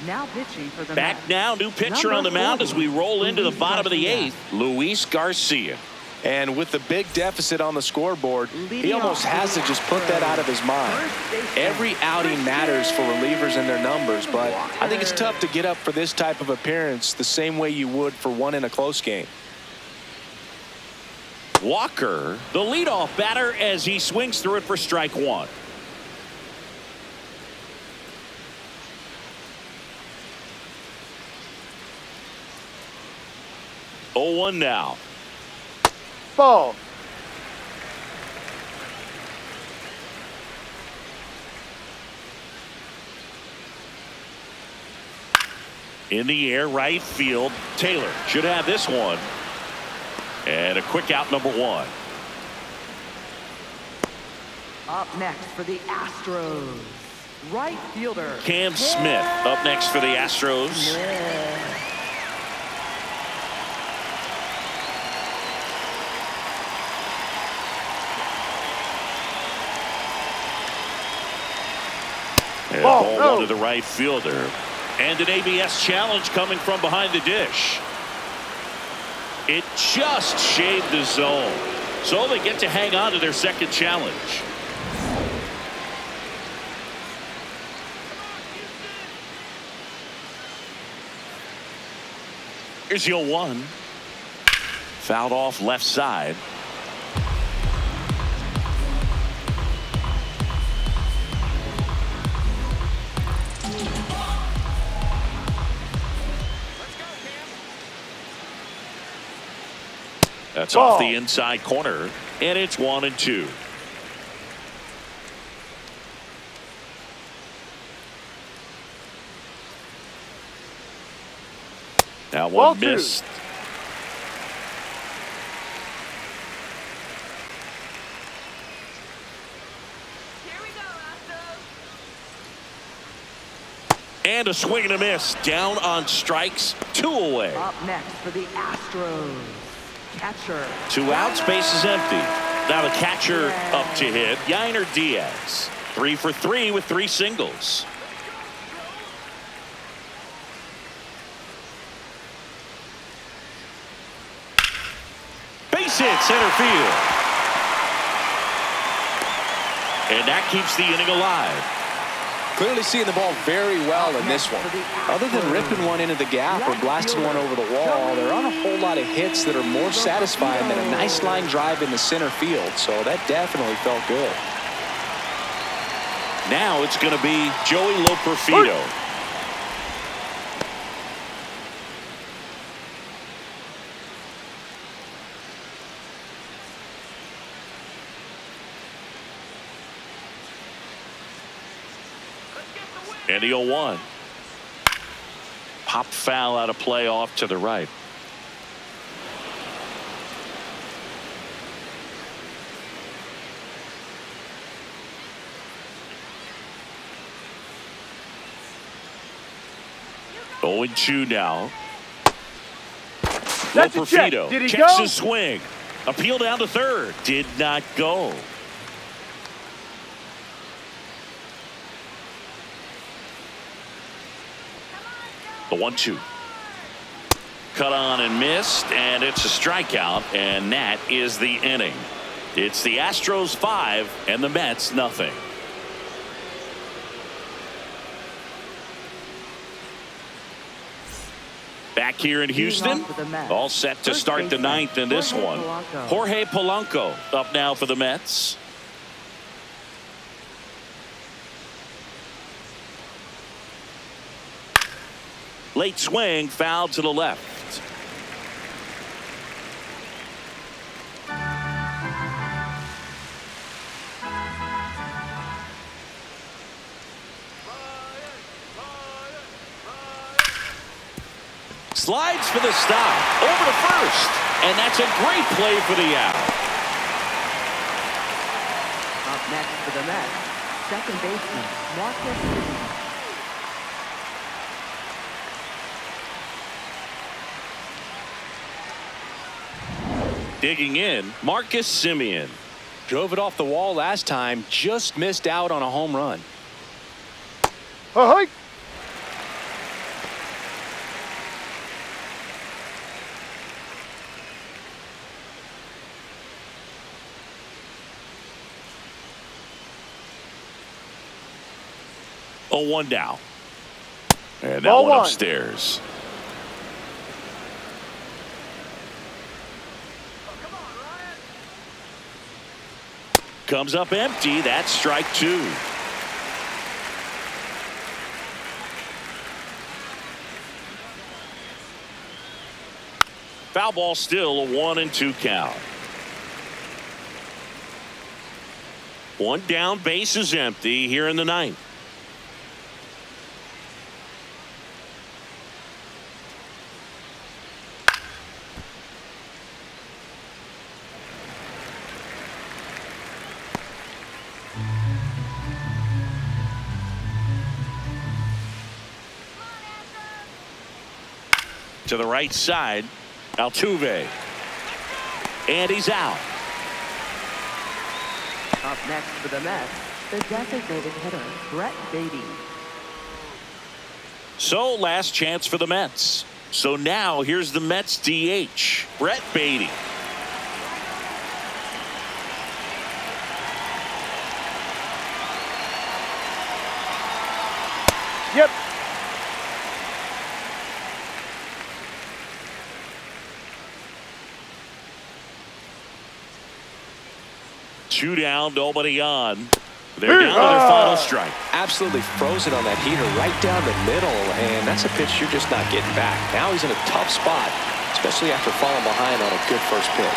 Now pitching for the Back Mets. now, new pitcher on the mound as we roll into the bottom of the 8th, Luis Garcia. And with the big deficit on the scoreboard, he almost has to just put that out of his mind. Every outing matters for relievers and their numbers, but I think it's tough to get up for this type of appearance the same way you would for one in a close game. Walker, the leadoff batter, as he swings through it for strike one. Oh, 1 now. Ball. In the air, right field. Taylor should have this one. And a quick out, number 1. Up next for the Astros, right fielder Cam Smith up next for the Astros. And ball one to the right fielder. And an ABS challenge coming from behind the dish. It just shaved the zone. So they get to hang on to their second challenge. Here's your 1. Fouled off left side. That's off the inside corner, and it's 1-2. Now one missed. And a swing and a miss. Down on strikes. 2 away. Up next for the Astros, catcher. 2 outs, base is empty. Now the catcher up to hit, Yainer Diaz. 3 for 3 with 3 singles. Base hit center field. And that keeps the inning alive. Clearly seeing the ball very well in this one. Other than ripping one into the gap or blasting one over the wall, there aren't a whole lot of hits that are more satisfying than a nice line drive in the center field. So that definitely felt good. Now it's going to be Joey Loperfido. And the 0-1. Pop foul out of play off to the right. Oh, 0-2 now. That's a check. Loperfido Did he checks go? his swing. Appeal down to third. Did not go. The 1-2. Cut on and missed, and it's a strikeout, and that is the inning. It's the Astros 5 and the Mets nothing. Back here in Houston, all set to start the 9th in this one. Jorge Polanco up now for the Mets. Late swing, foul to the left. Slides for the stop. Over to first. And that's a great play for the out. next for the Mets, second baseman, Marcus Semien. Digging in, Marcus Semien. Drove it off the wall last time, just missed out on a home run. Ahoy! Oh, 1 down. And that Ball one one. upstairs. Comes up empty. That's strike 2. Foul ball, still a 1-2 count. 1 down, base is empty here in the 9th. To the right side, Altuve. And he's out. Up next for the Mets, the designated hitter, Brett Beatty. So last chance for the Mets. So now here's the Mets DH, Brett Beatty. Yep. Two down, nobody on. They're down to their final strike. Absolutely frozen on that heater right down the middle, and that's a pitch you're just not getting back. Now he's in a tough spot, especially after falling behind on a good first pitch.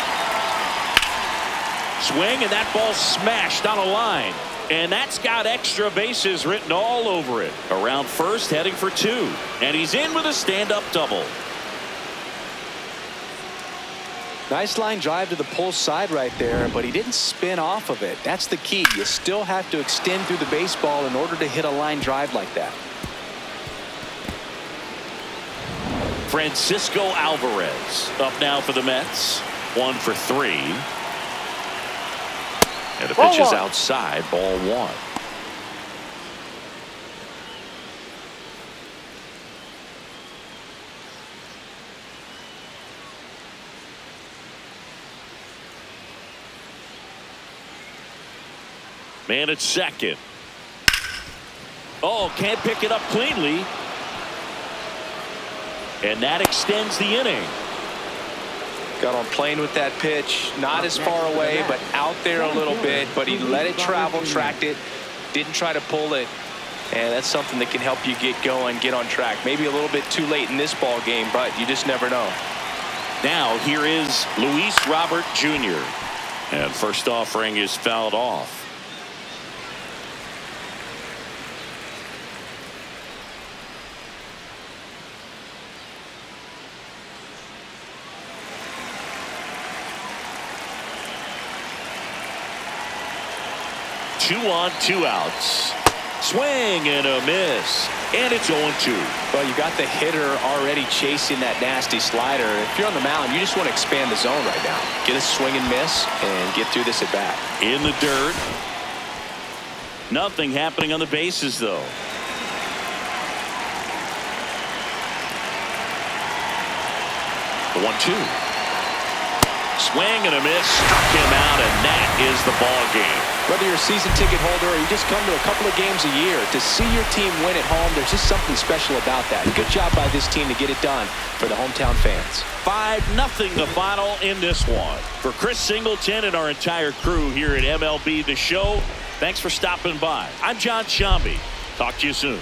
Swing, and that ball smashed on a line. And that's got extra bases written all over it. Around first, heading for 2. And he's in with a stand-up double. Nice line drive to the pull side right there, but he didn't spin off of it. That's the key. You still have to extend through the baseball in order to hit a line drive like that. Francisco Alvarez up now for the Mets. 1 for 3. And the pitch is outside, ball 1. Man at second. Oh, can't pick it up cleanly. And that extends the inning. Got on plane with that pitch, not as far away, but out there a little bit, but he let it travel, tracked it, didn't try to pull it, and that's something that can help you get going, get on track. Maybe a little bit too late in this ball game, but you just never know. Now here is Luis Robert Jr. And first offering is fouled off. Two on, 2 outs. Swing and a miss. And it's 0-2. Well, you got the hitter already chasing that nasty slider. If you're on the mound, you just want to expand the zone right now. Get a swing and miss and get through this at bat. In the dirt. Nothing happening on the bases, though. The 1-2. Swing and a miss, struck him out, and that is the ball game. Whether you're a season ticket holder or you just come to a couple of games a year, to see your team win at home, there's just something special about that. Good job by this team to get it done for the hometown fans. 5-0 the final in this one. For Chris Singleton and our entire crew here at MLB The Show, thanks for stopping by. I'm John Shambi. Talk to you soon.